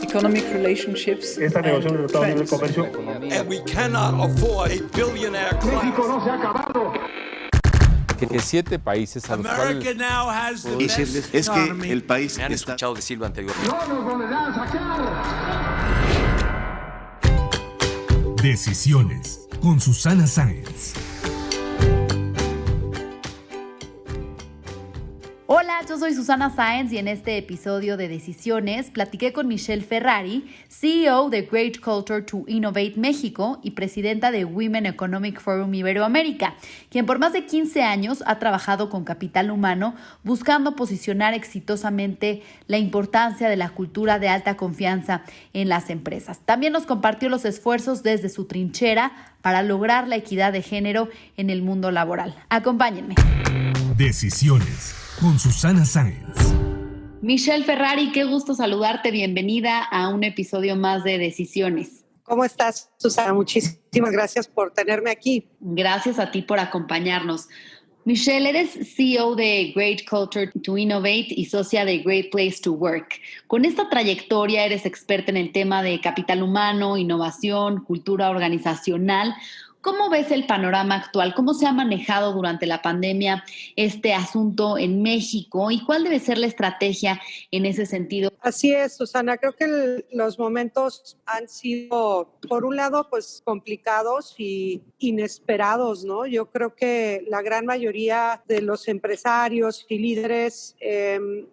economic relationships. Esta negociación de Estados Unidos de Comercio. And we cannot afford a billionaire class. México no se ha acabado. Que 7 países a los America cuales... now has the best Es economy. que el país Me han está... escuchado decirlo anteriormente. No nos volverán a sacar. Decisiones con Susana Sáenz. Hola, yo soy Susana Sáenz y en este episodio de Decisiones platiqué con Michelle Ferrari, CEO de Great Culture to Innovate México y presidenta de Women Economic Forum Iberoamérica, quien por más de 15 años ha trabajado con capital humano buscando posicionar exitosamente la importancia de la cultura de alta confianza en las empresas. También nos compartió los esfuerzos desde su trinchera para lograr la equidad de género en el mundo laboral. Acompáñenme. Decisiones con Susana Sáenz. Michelle Ferrari, qué gusto saludarte. Bienvenida a un episodio más de Decisiones. ¿Cómo estás, Susana? Muchísimas gracias por tenerme aquí. Gracias a ti por acompañarnos. Michelle, eres CEO de Great Culture to Innovate y socia de Great Place to Work. Con esta trayectoria eres experta en el tema de capital humano, innovación, cultura organizacional. ¿Cómo ves el panorama actual? ¿Cómo se ha manejado durante la pandemia este asunto en México? ¿Y cuál debe ser la estrategia en ese sentido? Así es, Susana. Creo que los momentos han sido, por un lado, pues complicados y inesperados, ¿no? Yo creo que la gran mayoría de los empresarios y líderes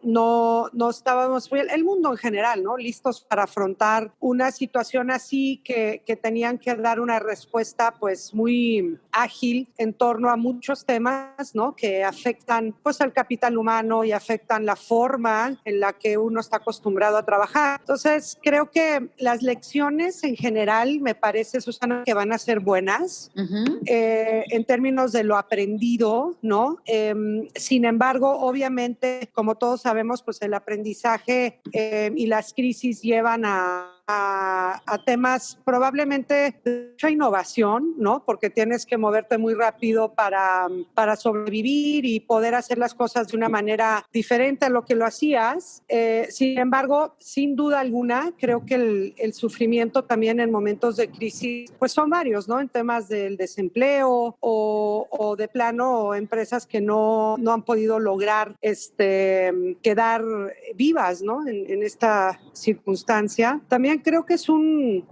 no estábamos, el mundo en general, ¿no? Listos para afrontar una situación así que tenían que dar una respuesta, pues, muy ágil en torno a muchos temas, ¿no? Que afectan pues al capital humano y afectan la forma en la que uno está acostumbrado a trabajar. Entonces, creo que las lecciones en general me parece, Susana, que van a ser buenas en términos de lo aprendido, ¿no? Sin embargo, obviamente, como todos sabemos, pues el aprendizaje y las crisis llevan a temas probablemente de mucha innovación, ¿no? Porque tienes que moverte muy rápido para sobrevivir y poder hacer las cosas de una manera diferente a lo que lo hacías. Sin embargo, sin duda alguna, creo que el sufrimiento también en momentos de crisis, pues son varios, ¿no? En temas del desempleo o de plano empresas que no han podido lograr quedar vivas, ¿no? En esta circunstancia. También creo que es un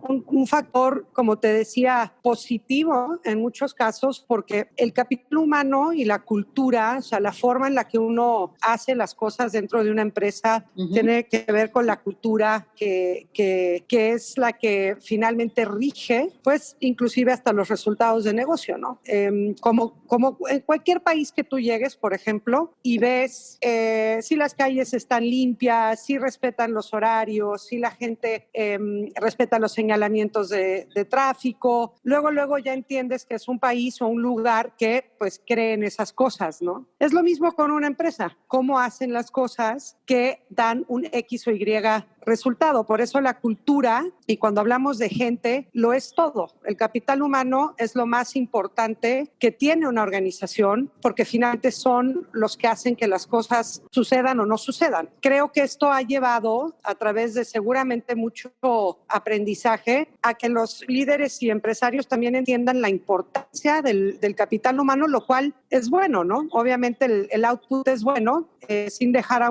factor, como te decía, positivo en muchos casos, porque el capital humano y la cultura, o sea, la forma en la que uno hace las cosas dentro de una empresa, tiene que ver con la cultura que es la que finalmente rige, pues, inclusive hasta los resultados de negocio, ¿no? Como en cualquier país que tú llegues, por ejemplo, y ves si las calles están limpias, si respetan los horarios, si la gente respeta los señalamientos de tráfico. Luego ya entiendes que es un país o un lugar que pues cree en esas cosas, ¿no? Es lo mismo con una empresa. ¿Cómo hacen las cosas que dan un X o Y resultado? Por eso la cultura, y cuando hablamos de gente, lo es todo. El capital humano es lo más importante que tiene una organización, porque finalmente son los que hacen que las cosas sucedan o no sucedan. Creo que esto ha llevado, a través de seguramente mucho aprendizaje, a que los líderes y empresarios también entiendan la importancia del capital humano, lo cual es bueno, ¿no? Obviamente el output es bueno, sin dejar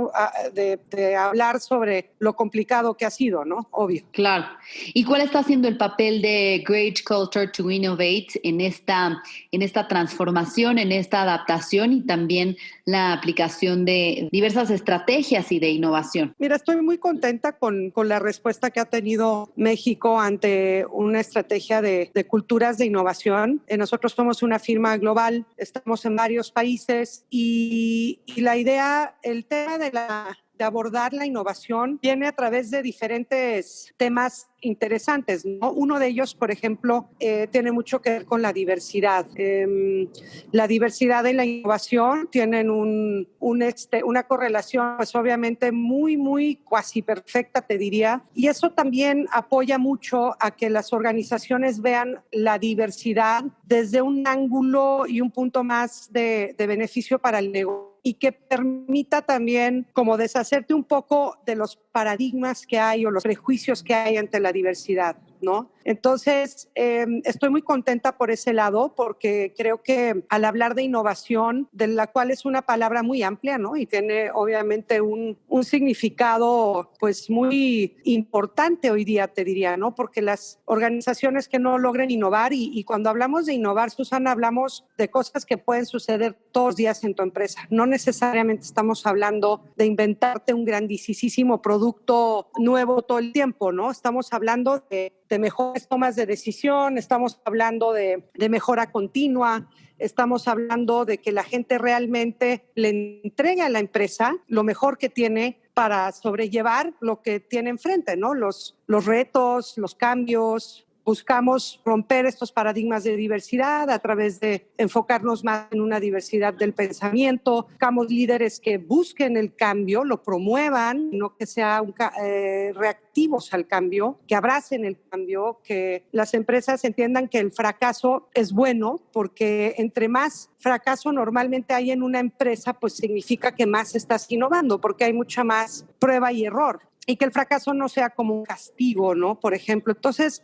de hablar sobre lo complicado que ha sido, ¿no? Obvio. Claro. ¿Y cuál está siendo el papel de Great Culture to Innovate en esta transformación, en esta adaptación y también la aplicación de diversas estrategias y de innovación? Mira, estoy muy contenta con la respuesta que ha tenido México ante una estrategia de culturas de innovación. Nosotros somos una firma global, estamos en varios países y la idea, el tema de abordar la innovación viene a través de diferentes temas interesantes, ¿no? Uno de ellos, por ejemplo, tiene mucho que ver con la diversidad. La diversidad y la innovación tienen una correlación, pues obviamente muy cuasi perfecta, te diría, y eso también apoya mucho a que las organizaciones vean la diversidad desde un ángulo y un punto más de beneficio para el negocio. y que permita también como deshacerte un poco de los paradigmas que hay o los prejuicios que hay ante la diversidad, ¿no? Entonces, estoy muy contenta por ese lado porque creo que al hablar de innovación, de la cual es una palabra muy amplia, ¿no? Y tiene obviamente un significado pues muy importante hoy día, te diría, ¿no? Porque las organizaciones que no logren innovar, y cuando hablamos de innovar, Susana, hablamos de cosas que pueden suceder todos los días en tu empresa. No necesariamente estamos hablando de inventarte un grandísimo producto nuevo todo el tiempo, ¿no? Estamos hablando de mejores tomas de decisión, estamos hablando de mejora continua, estamos hablando de que la gente realmente le entregue a la empresa lo mejor que tiene para sobrellevar lo que tiene enfrente, ¿no? Los retos, los cambios. Buscamos romper estos paradigmas de diversidad a través de enfocarnos más en una diversidad del pensamiento. Buscamos líderes que busquen el cambio, lo promuevan, no que sean reactivos al cambio, que abracen el cambio, que las empresas entiendan que el fracaso es bueno, porque entre más fracaso normalmente hay en una empresa, pues significa que más estás innovando, porque hay mucha más prueba y error. Y que el fracaso no sea como un castigo, ¿no? Por ejemplo, entonces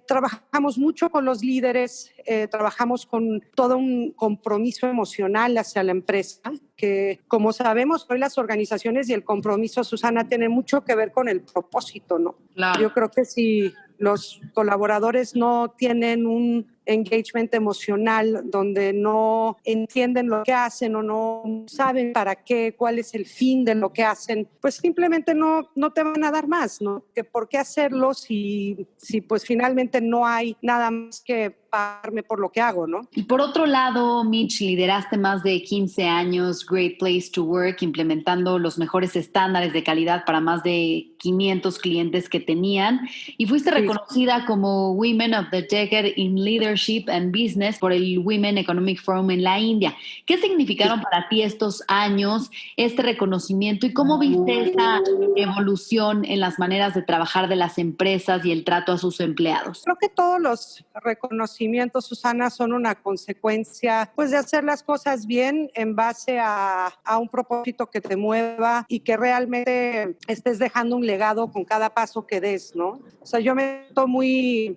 trabajamos mucho con los líderes, trabajamos con todo un compromiso emocional hacia la empresa, que como sabemos hoy las organizaciones y el compromiso, Susana, tienen mucho que ver con el propósito, ¿no? Claro. Yo creo que si los colaboradores no tienen un engagement emocional donde no entienden lo que hacen o no saben para qué, cuál es el fin de lo que hacen, pues simplemente no te van a dar más, ¿no? Que por qué hacerlo si pues finalmente no hay nada más que pagarme por lo que hago, ¿no? Y por otro lado, Mitch, lideraste más de 15 años Great Place to Work, implementando los mejores estándares de calidad para más de 500 clientes que tenían, y fuiste reconocida como Women of the Decade in Leadership and Business por el Women Economic Forum en la India. ¿Qué significaron para ti estos años, este reconocimiento, y cómo viste esa evolución en las maneras de trabajar de las empresas y el trato a sus empleados? Creo que todos los reconocimientos, Susana, son una consecuencia pues de hacer las cosas bien en base a un propósito que te mueva y que realmente estés dejando un legado con cada paso que des, ¿no? O sea, yo me siento muy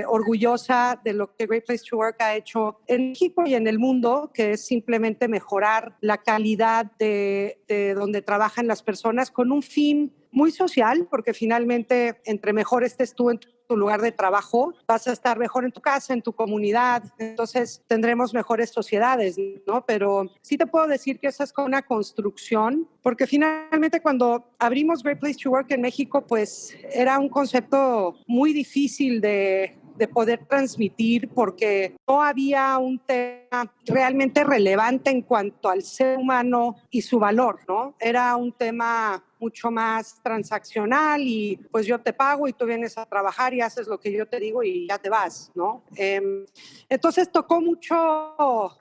orgullosa de lo que Great Place to Work ha hecho en México y en el mundo, que es simplemente mejorar la calidad de donde trabajan las personas con un fin muy social, porque finalmente entre mejor estés tú en tu lugar de trabajo, vas a estar mejor en tu casa, en tu comunidad, entonces tendremos mejores sociedades, ¿no? Pero sí te puedo decir que esa es como una construcción, porque finalmente cuando abrimos Great Place to Work en México, pues era un concepto muy difícil de poder transmitir, porque no había un tema realmente relevante en cuanto al ser humano y su valor, ¿no? Era un tema mucho más transaccional y pues yo te pago y tú vienes a trabajar y haces lo que yo te digo y ya te vas, ¿no? Entonces tocó mucho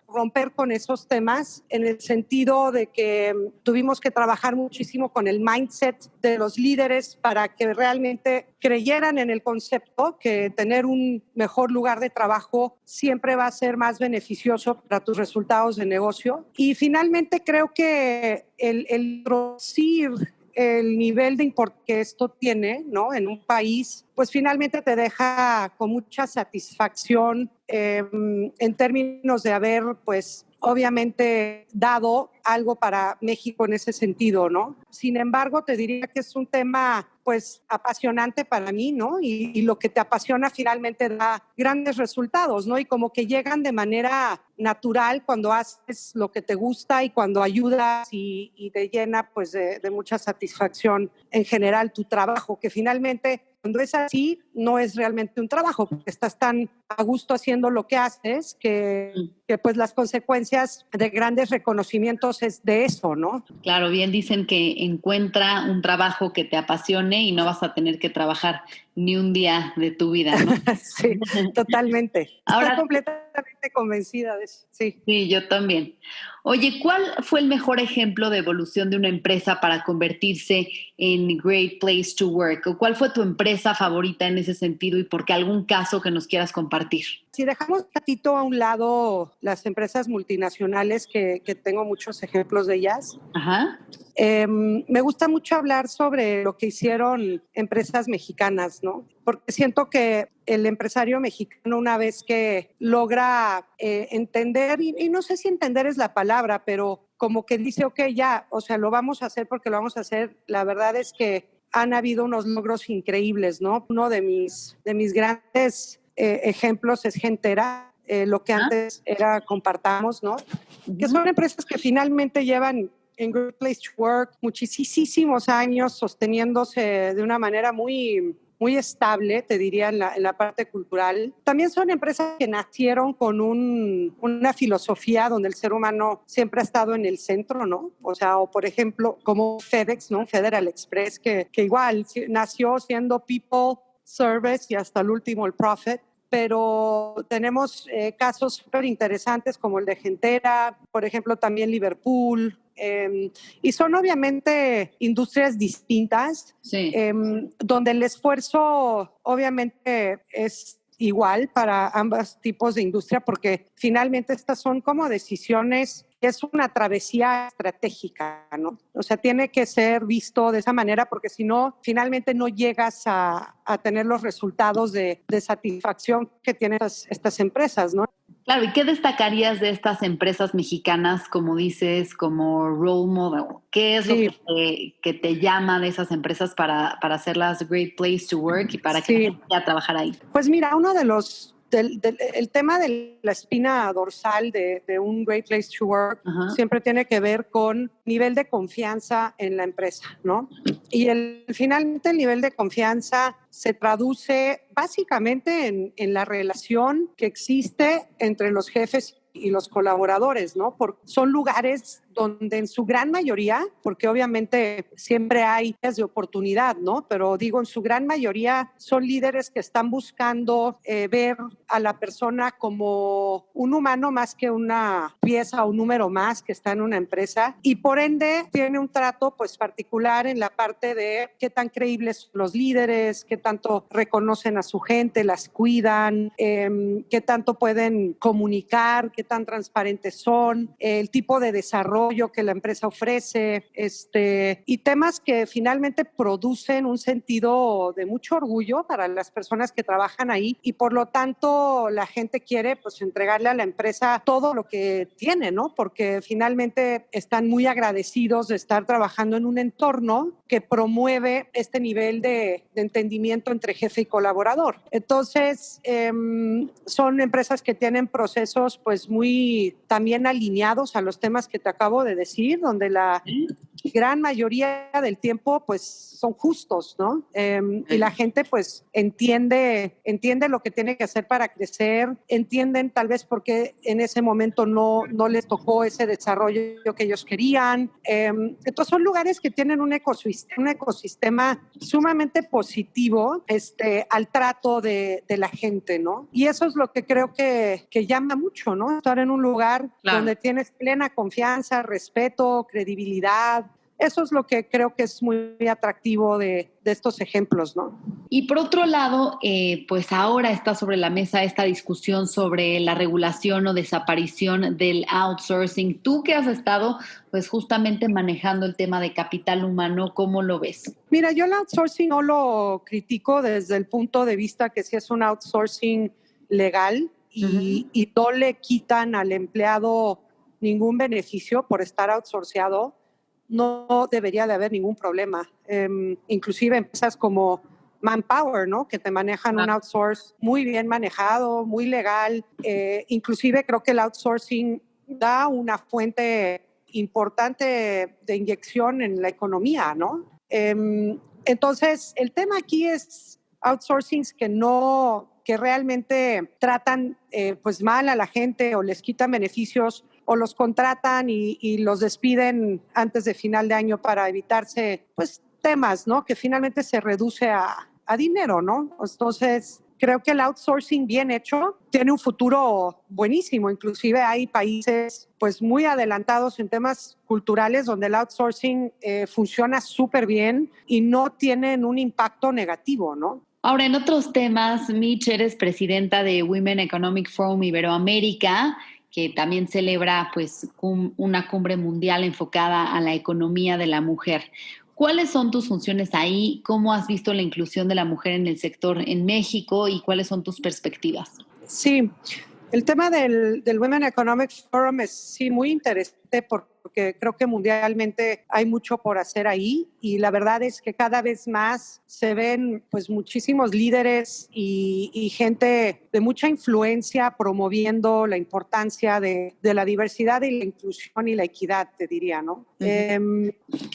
romper con esos temas en el sentido de que tuvimos que trabajar muchísimo con el mindset de los líderes para que realmente creyeran en el concepto que tener un mejor lugar de trabajo siempre va a ser más beneficioso para tus resultados de negocio. Y finalmente creo que el introducir el nivel de importancia que esto tiene, ¿no? En un país, pues finalmente te deja con mucha satisfacción en términos de haber, pues, obviamente dado algo para México en ese sentido, ¿no? Sin embargo, te diría que es un tema, pues, apasionante para mí, ¿no? Y lo que te apasiona finalmente da grandes resultados, ¿no? Y como que llegan de manera natural cuando haces lo que te gusta y cuando ayudas y te llena, pues, de mucha satisfacción en general tu trabajo, que finalmente cuando es así, no es realmente un trabajo, porque estás tan a gusto haciendo lo que haces que pues las consecuencias de grandes reconocimientos es de eso, ¿no? Claro, bien dicen que encuentra un trabajo que te apasione y no vas a tener que trabajar ni un día de tu vida, ¿no? Sí, totalmente. Ahora, Estoy completamente convencida de eso, sí. sí, yo también. Oye, ¿cuál fue el mejor ejemplo de evolución de una empresa para convertirse en Great Place to Work? ¿O cuál fue tu empresa favorita en ese sentido y por qué algún caso que nos quieras compartir? Si dejamos un ratito a un lado las empresas multinacionales, que tengo muchos ejemplos de ellas, Ajá. Me gusta mucho hablar sobre lo que hicieron empresas mexicanas, ¿no? Porque siento que el empresario mexicano, una vez que logra entender, y no sé si entender es la palabra, pero como que dice, ok, ya, o sea, lo vamos a hacer porque lo vamos a hacer, la verdad es que han habido unos logros increíbles, ¿no? Uno de mis grandes ejemplos es Gentera, lo que antes era Compartamos, ¿no? Que son empresas que finalmente llevan en Great Place to Work muchísimos años sosteniéndose de una manera muy estable, te diría, en la parte cultural. También son empresas que nacieron con una filosofía donde el ser humano siempre ha estado en el centro, ¿no? O sea, o por ejemplo, como FedEx, ¿no? Federal Express, que igual nació siendo people, service y hasta el último el profit. Pero tenemos casos súper interesantes como el de Gentera, por ejemplo, también Liverpool, y son obviamente industrias distintas, Sí. donde el esfuerzo obviamente es igual para ambos tipos de industria, porque finalmente estas son como decisiones, es una travesía estratégica, ¿no? O sea, tiene que ser visto de esa manera, porque si no, finalmente no llegas a tener los resultados de satisfacción que tienen estas empresas, ¿no? Claro, ¿y qué destacarías de estas empresas mexicanas, como dices, como role model? ¿Qué es lo que te llama de esas empresas para hacerlas Great Place to Work y para que la gente quiera trabajar ahí? Pues mira, uno de los el tema de la espina dorsal de un Great Place to Work siempre tiene que ver con nivel de confianza en la empresa, ¿no? Y finalmente el nivel de confianza se traduce básicamente en la relación que existe entre los jefes y los colaboradores, ¿no? Porque son lugares donde en su gran mayoría, porque obviamente siempre hay áreas de oportunidad, ¿no? Pero digo, en su gran mayoría son líderes que están buscando ver a la persona como un humano más que una pieza o un número más que está en una empresa, y por ende tiene un trato pues particular en la parte de qué tan creíbles son los líderes, qué tanto reconocen a su gente, las cuidan, qué tanto pueden comunicar, qué tan transparentes son, el tipo de desarrollo que la empresa ofrece, y temas que finalmente producen un sentido de mucho orgullo para las personas que trabajan ahí, y por lo tanto la gente quiere pues entregarle a la empresa todo lo que tiene, ¿no? Porque finalmente están muy agradecidos de estar trabajando en un entorno que promueve este nivel de entendimiento entre jefe y colaborador. Entonces, son empresas que tienen procesos pues muy también alineados a los temas que te acabo de decir, donde la gran mayoría del tiempo pues son justos, ¿no? Y la gente pues entiende lo que tiene que hacer para crecer, entienden tal vez por qué en ese momento no les tocó ese desarrollo que ellos querían. Entonces son lugares que tienen un ecosistema sumamente positivo al trato de la gente, ¿no? Y eso es lo que creo que llama mucho, ¿no? Estar en un lugar donde tienes plena confianza, respeto, credibilidad. Eso es lo que creo que es muy atractivo de estos ejemplos, ¿no? Y por otro lado, pues ahora está sobre la mesa esta discusión sobre la regulación o desaparición del outsourcing. Tú que has estado pues justamente manejando el tema de capital humano, ¿cómo lo ves? Mira, yo el outsourcing no lo critico desde el punto de vista que sí es un outsourcing legal y no le quitan al empleado ningún beneficio por estar outsourceado. No debería de haber ningún problema. Inclusive empresas como Manpower, ¿no? Que te manejan un outsource muy bien manejado, muy legal. Inclusive creo que el outsourcing da una fuente importante de inyección en la economía, ¿no? Entonces, el tema aquí es outsourcings que realmente tratan pues mal a la gente o les quitan beneficios o los contratan y los despiden antes de final de año para evitarse pues temas, ¿no? Que finalmente se reduce a a dinero, ¿no? Entonces, creo que el outsourcing bien hecho tiene un futuro buenísimo. Inclusive hay países pues muy adelantados en temas culturales donde el outsourcing funciona súper bien y no tienen un impacto negativo, ¿no? Ahora, en otros temas, Mitch, eres presidenta de Women Economic Forum Iberoamérica, que también celebra pues una cumbre mundial enfocada a la economía de la mujer. ¿Cuáles son tus funciones ahí? ¿Cómo has visto la inclusión de la mujer en el sector en México y cuáles son tus perspectivas? Sí, el tema del Women Economic Forum es sí muy interesante porque creo que mundialmente hay mucho por hacer ahí y la verdad es que cada vez más se ven pues muchísimos líderes y gente de mucha influencia promoviendo la importancia de la diversidad y la inclusión y la equidad, te diría, ¿no?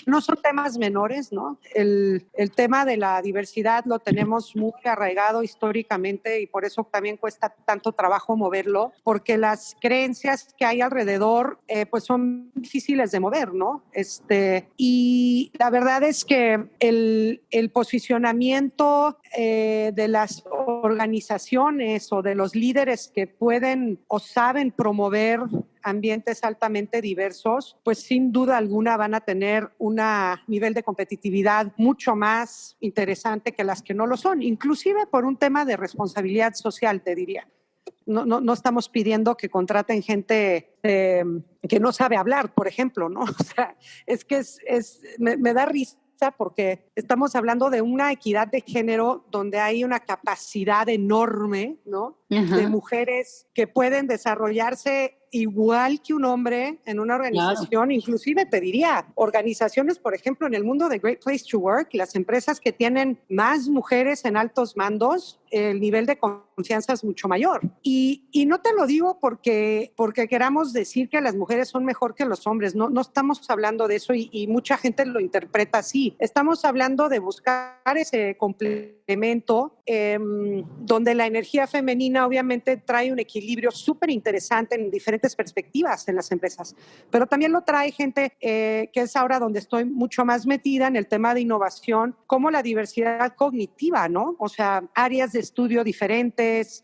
No son temas menores, ¿no? El tema de la diversidad lo tenemos muy arraigado históricamente y por eso también cuesta tanto trabajo moverlo, porque las creencias que hay alrededor pues son difíciles de mover, ¿no? Y la verdad es que el posicionamiento de las organizaciones o de los líderes que pueden o saben promover ambientes altamente diversos, pues sin duda alguna van a tener un nivel de competitividad mucho más interesante que las que no lo son, inclusive por un tema de responsabilidad social, te diría. No estamos pidiendo que contraten gente que no sabe hablar, por ejemplo, ¿no? O sea, es que me da risa porque estamos hablando de una equidad de género donde hay una capacidad enorme, ¿no? De mujeres que pueden desarrollarse igual que un hombre en una organización, claro. Inclusive te diría, organizaciones, por ejemplo, en el mundo de Great Place to Work, las empresas que tienen más mujeres en altos mandos, el nivel de confianza es mucho mayor. Y no te lo digo porque queramos decir que las mujeres son mejor que los hombres, no estamos hablando de eso y mucha gente lo interpreta así. Estamos hablando de buscar ese complemento donde la energía femenina obviamente trae un equilibrio súper interesante en diferentes perspectivas en las empresas, pero también lo trae gente que es ahora donde estoy mucho más metida en el tema de innovación, como la diversidad cognitiva, ¿no? O sea, áreas de estudio diferentes,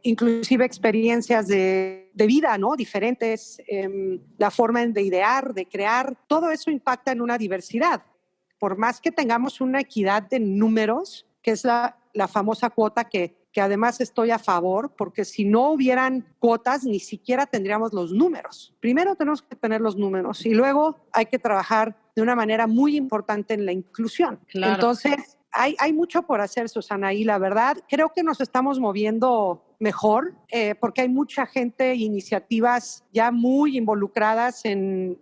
inclusive experiencias de vida, ¿no? Diferentes, la forma de idear, de crear, todo eso impacta en una diversidad. Por más que tengamos una equidad de números, que es la famosa cuota que además estoy a favor, porque si no hubieran cuotas, ni siquiera tendríamos los números. Primero tenemos que tener los números y luego hay que trabajar de una manera muy importante en la inclusión. Claro. Entonces, hay mucho por hacer, Susana, y la verdad creo que nos estamos moviendo mejor porque hay mucha gente, iniciativas ya muy involucradas en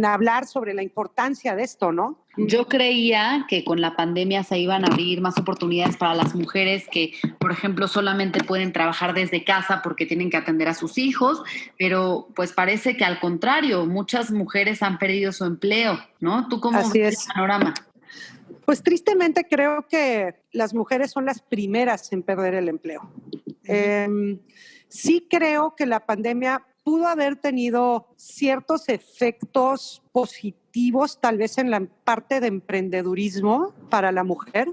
hablar sobre la importancia de esto, ¿no? Yo creía que con la pandemia se iban a abrir más oportunidades para las mujeres que, por ejemplo, solamente pueden trabajar desde casa porque tienen que atender a sus hijos, pero pues parece que al contrario, muchas mujeres han perdido su empleo, ¿no? ¿Tú cómo ves el panorama? Pues tristemente creo que las mujeres son las primeras en perder el empleo. Sí creo que la pandemia pudo haber tenido ciertos efectos positivos, tal vez en la parte de emprendedurismo para la mujer,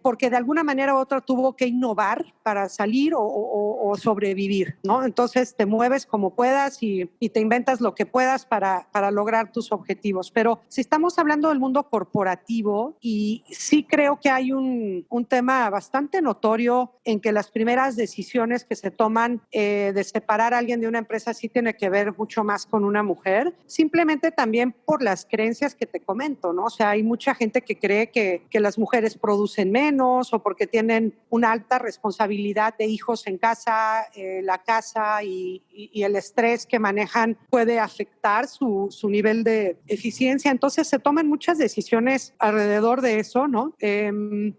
porque de alguna manera u otra tuvo que innovar para salir o sobrevivir, ¿no? Entonces te mueves como puedas y te inventas lo que puedas para lograr tus objetivos. Pero si estamos hablando del mundo corporativo, y sí creo que hay un tema bastante notorio en que las primeras decisiones que se toman de separar a alguien de una empresa sí tiene que ver mucho más con una mujer, simplemente también por las creencias que te comento, ¿no? O sea, hay mucha gente que cree que las mujeres producen menos o porque tienen una alta responsabilidad de hijos en casa, la casa y el estrés que manejan puede afectar su nivel de eficiencia. Entonces se toman muchas decisiones alrededor de eso, ¿no?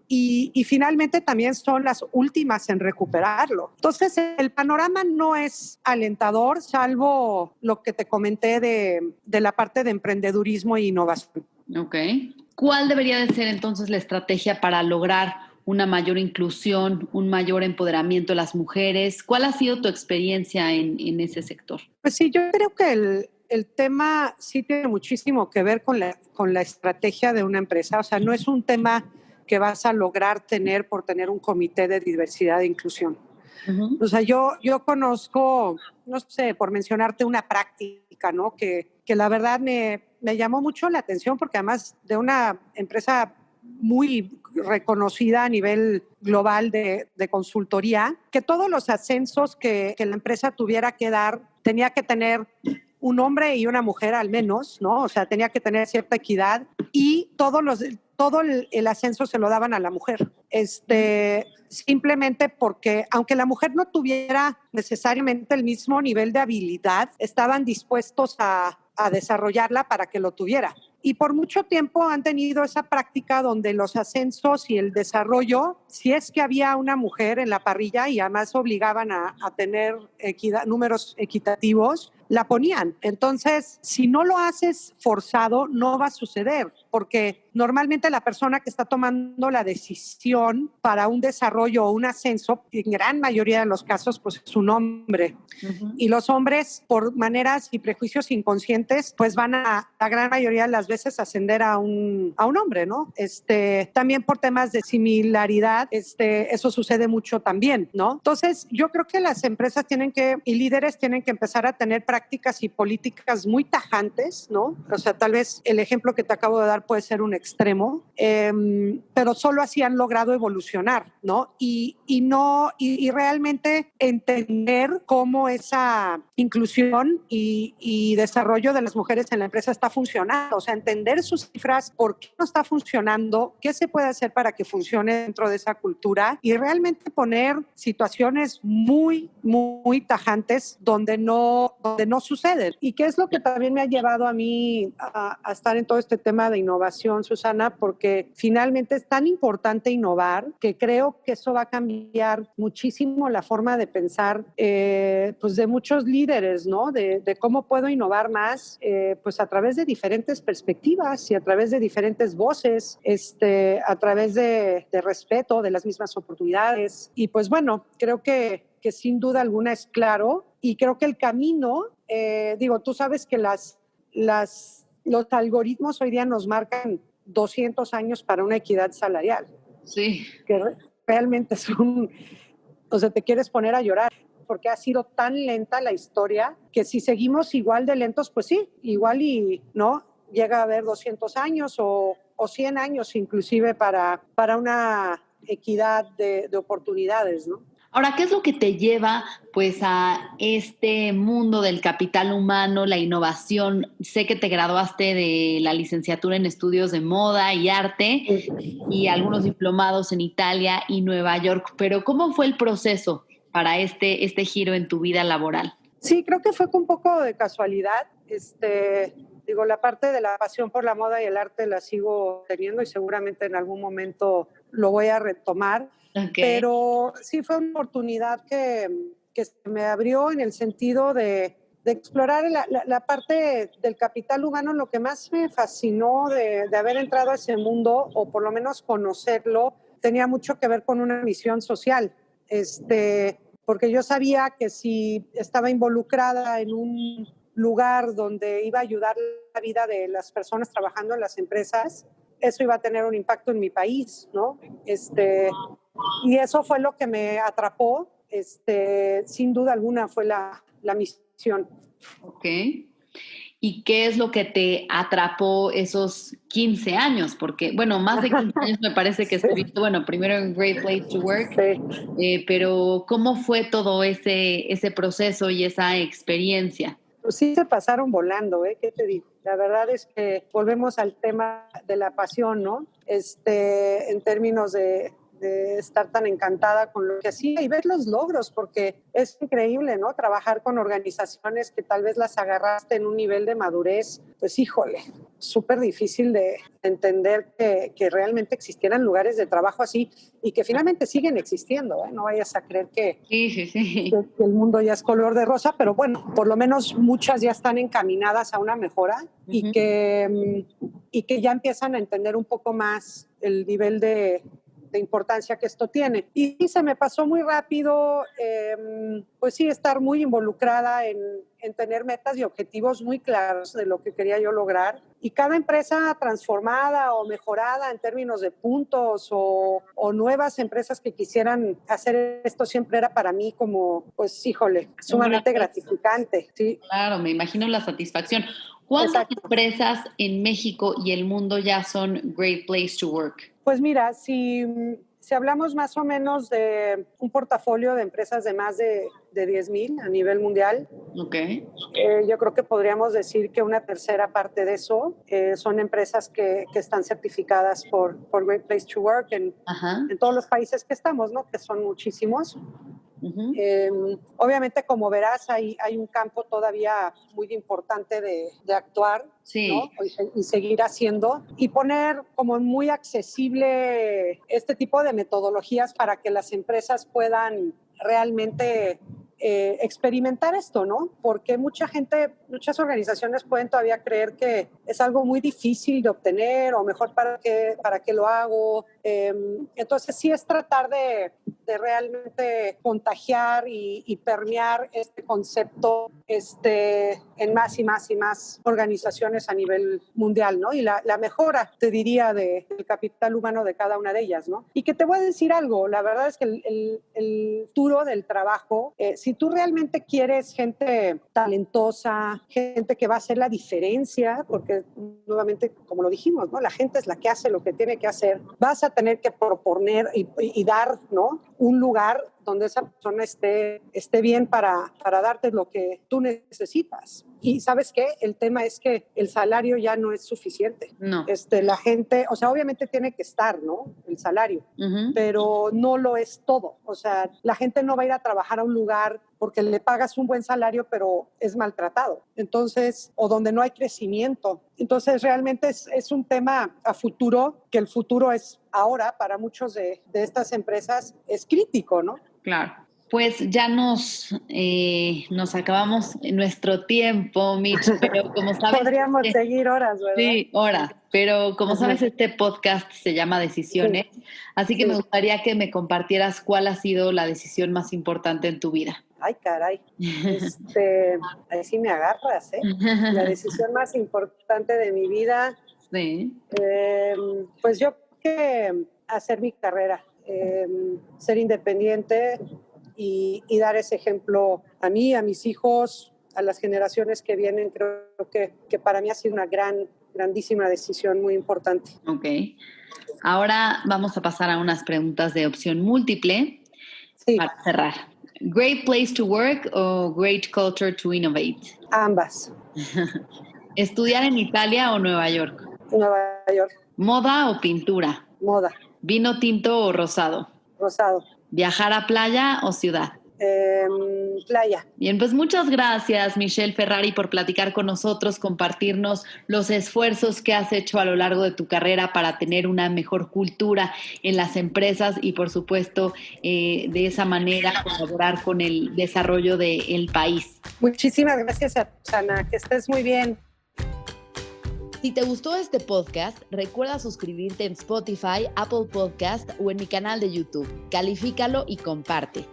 Y finalmente también son las últimas en recuperarlo. Entonces el panorama no es alentador, salvo lo que te comenté de la parte de emprendedurismo e innovación. Ok. ¿Cuál debería de ser entonces la estrategia para lograr una mayor inclusión, un mayor empoderamiento de las mujeres? ¿Cuál ha sido tu experiencia en ese sector? Pues sí, yo creo que el tema sí tiene muchísimo que ver con la estrategia de una empresa. O sea, no es un tema que vas a lograr tener por tener un comité de diversidad e inclusión. O sea, yo conozco, no sé, por mencionarte una práctica, ¿no? Que la verdad me llamó mucho la atención porque además de una empresa muy reconocida a nivel global de consultoría, que todos los ascensos que la empresa tuviera que dar tenía que tener un hombre y una mujer al menos, ¿no? O sea, tenía que tener cierta equidad y todo el ascenso se lo daban a la mujer. Simplemente porque, aunque la mujer no tuviera necesariamente el mismo nivel de habilidad, estaban dispuestos a desarrollarla para que lo tuviera. Y por mucho tiempo han tenido esa práctica donde los ascensos y el desarrollo, si es que había una mujer en la parrilla y además obligaban a tener números equitativos, la ponían. Entonces, si no lo haces forzado, no va a suceder, porque normalmente la persona que está tomando la decisión para un desarrollo o un ascenso, en gran mayoría de los casos, pues es un hombre. Y los hombres, por maneras y prejuicios inconscientes, pues van a la gran mayoría de las veces ascender a un hombre, ¿no? También por temas de similaridad, eso sucede mucho también, ¿no? Entonces, yo creo que las empresas y líderes tienen que empezar a tener prácticas y políticas muy tajantes, ¿no? O sea, tal vez el ejemplo que te acabo de dar puede ser un extremo, pero solo así han logrado evolucionar, ¿no? Y realmente entender cómo esa inclusión y desarrollo de las mujeres en la empresa está funcionando, o sea, entender sus cifras, por qué no está funcionando, qué se puede hacer para que funcione dentro de esa cultura y realmente poner situaciones muy, muy tajantes donde no suceden. ¿Y qué es lo que también me ha llevado a mí a estar en todo este tema de innovación, Susana? Porque finalmente es tan importante innovar que creo que eso va a cambiar muchísimo la forma de pensar pues de muchos líderes, ¿no? De cómo puedo innovar más pues a través de diferentes perspectivas y a través de diferentes voces, a través de respeto, de las mismas oportunidades. Y pues bueno, creo que sin duda alguna es claro y creo que el camino, tú sabes que los algoritmos hoy día nos marcan 200 años para una equidad salarial. Sí. Que realmente o sea, te quieres poner a llorar porque ha sido tan lenta la historia que si seguimos igual de lentos, pues sí, igual y no, llega a haber 200 años o 100 años inclusive para una equidad de oportunidades, ¿no? Ahora, ¿qué es lo que te lleva pues a este mundo del capital humano, la innovación? Sé que te graduaste de la licenciatura en estudios de moda y arte y algunos diplomados en Italia y Nueva York, pero ¿cómo fue el proceso para este giro en tu vida laboral? Sí, creo que fue un poco de casualidad. La parte de la pasión por la moda y el arte la sigo teniendo y seguramente en algún momento lo voy a retomar. Okay. Pero sí fue una oportunidad que se me abrió en el sentido de explorar la parte del capital humano. Lo que más me fascinó de haber entrado a ese mundo, o por lo menos conocerlo, tenía mucho que ver con una misión social. Porque yo sabía que si estaba involucrada en un lugar donde iba a ayudar la vida de las personas trabajando en las empresas, eso iba a tener un impacto en mi país, ¿no? Y eso fue lo que me atrapó, sin duda alguna fue la misión. Ok. ¿Y qué es lo que te atrapó esos 15 años? Porque, bueno, más de 15 años me parece que estuviste, bueno, primero en Great Place to Work, sí. Pero ¿cómo fue todo ese proceso y esa experiencia? Pues sí se pasaron volando, ¿qué te digo? La verdad es que volvemos al tema de la pasión, ¿no? En términos de estar tan encantada con lo que hacía y ver los logros, porque es increíble, ¿no? Trabajar con organizaciones que tal vez las agarraste en un nivel de madurez, pues híjole, súper difícil de entender que realmente existieran lugares de trabajo así y que finalmente siguen existiendo, ¿eh? No vayas a creer que el mundo ya es color de rosa, pero bueno, por lo menos muchas ya están encaminadas a una mejora y que ya empiezan a entender un poco más el nivel de importancia que esto tiene. Y se me pasó muy rápido, pues sí, estar muy involucrada en en tener metas y objetivos muy claros de lo que quería yo lograr. Y cada empresa transformada o mejorada en términos de puntos o nuevas empresas que quisieran hacer esto siempre era para mí como, pues, híjole, sumamente gratificante. ¿Sí? Claro, me imagino la satisfacción. ¿Cuántas empresas en México y el mundo ya son Great Place to Work? Pues mira, si hablamos más o menos de un portafolio de empresas de más de 10,000 a nivel mundial, Okay. Yo creo que podríamos decir que una tercera parte de eso son empresas que están certificadas por Great Place to Work en todos los países que estamos, ¿no? Que son muchísimos. Obviamente, como verás, hay un campo todavía muy importante de actuar, sí, ¿no? Y seguir haciendo y poner como muy accesible este tipo de metodologías para que las empresas puedan realmente experimentar esto, ¿no? Porque muchas organizaciones pueden todavía creer que es algo muy difícil de obtener o mejor para qué lo hago. Entonces sí es tratar de realmente contagiar y permear este concepto en más y más y más organizaciones a nivel mundial, ¿no? Y la mejora, te diría, del capital humano de cada una de ellas, ¿no? Y que te voy a decir algo, la verdad es que el futuro del trabajo, si tú realmente quieres gente talentosa, gente que va a hacer la diferencia, porque nuevamente, como lo dijimos, ¿no? La gente es la que hace lo que tiene que hacer, vas a tener que proponer y dar, ¿no? Un lugar donde esa persona esté bien para darte lo que tú necesitas. Y ¿sabes qué? El tema es que el salario ya no es suficiente. No. La gente, o sea, obviamente tiene que estar, ¿no? El salario, pero no lo es todo. O sea, la gente no va a ir a trabajar a un lugar porque le pagas un buen salario, pero es maltratado. Entonces, o donde no hay crecimiento. Entonces, realmente es un tema a futuro, que el futuro es ahora para muchos de estas empresas, es crítico, ¿no? Claro. Pues ya nos acabamos nuestro tiempo, Mitch, pero como sabes... Podríamos seguir horas, ¿verdad? Sí, horas, pero como sabes, este podcast se llama Decisiones, así que me gustaría que me compartieras cuál ha sido la decisión más importante en tu vida. Ay, caray, ahí sí me agarras, ¿eh? La decisión más importante de mi vida, sí. Pues yo creo que hacer mi carrera, ser independiente y dar ese ejemplo a mí, a mis hijos, a las generaciones que vienen. Creo que para mí ha sido una grandísima decisión, muy importante. Ok. Ahora vamos a pasar a unas preguntas de opción múltiple para cerrar. ¿Great place to work o great culture to innovate? Ambas. ¿Estudiar en Italia o Nueva York? Nueva York. ¿Moda o pintura? Moda. ¿Vino tinto o rosado? Rosado. ¿Viajar a playa o ciudad? Playa. Bien, pues muchas gracias, Michelle Ferrari, por platicar con nosotros, compartirnos los esfuerzos que has hecho a lo largo de tu carrera para tener una mejor cultura en las empresas y, por supuesto, de esa manera colaborar con el desarrollo del país. Muchísimas gracias, Susana. Que estés muy bien. Si te gustó este podcast, recuerda suscribirte en Spotify, Apple Podcast o en mi canal de YouTube. Califícalo y comparte.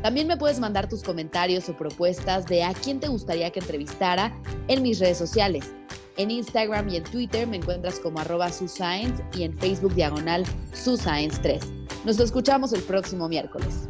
También me puedes mandar tus comentarios o propuestas de a quién te gustaría que entrevistara en mis redes sociales. En Instagram y en Twitter me encuentras como @suscience y en Facebook /suscience3. Nos escuchamos el próximo miércoles.